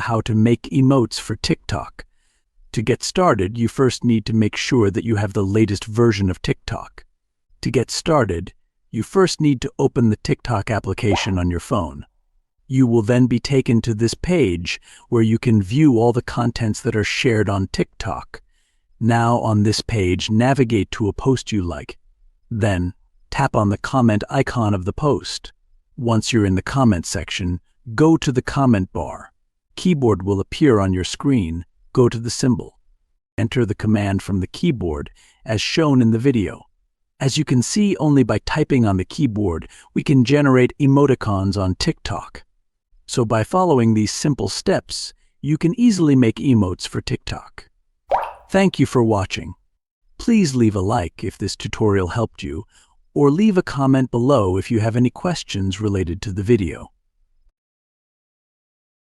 how to make emotes for TikTok. To get started, you first need to make sure that you have the latest version of TikTok. To get started, you first need to open the TikTok application on your phone. You will then be taken to this page where you can view all the contents that are shared on TikTok. Now on this page, navigate to a post you like. Then, tap on the comment icon of the post. Once you're in the comment section, go to the comment bar. Keyboard will appear on your screen. Go to the symbol. Enter the command from the keyboard as shown in the video. As you can see, only by typing on the keyboard, we can generate emoticons on TikTok. So by following these simple steps, you can easily make emotes for TikTok. Thank you for watching. Please leave a like if this tutorial helped you, or leave a comment below if you have any questions related to the video.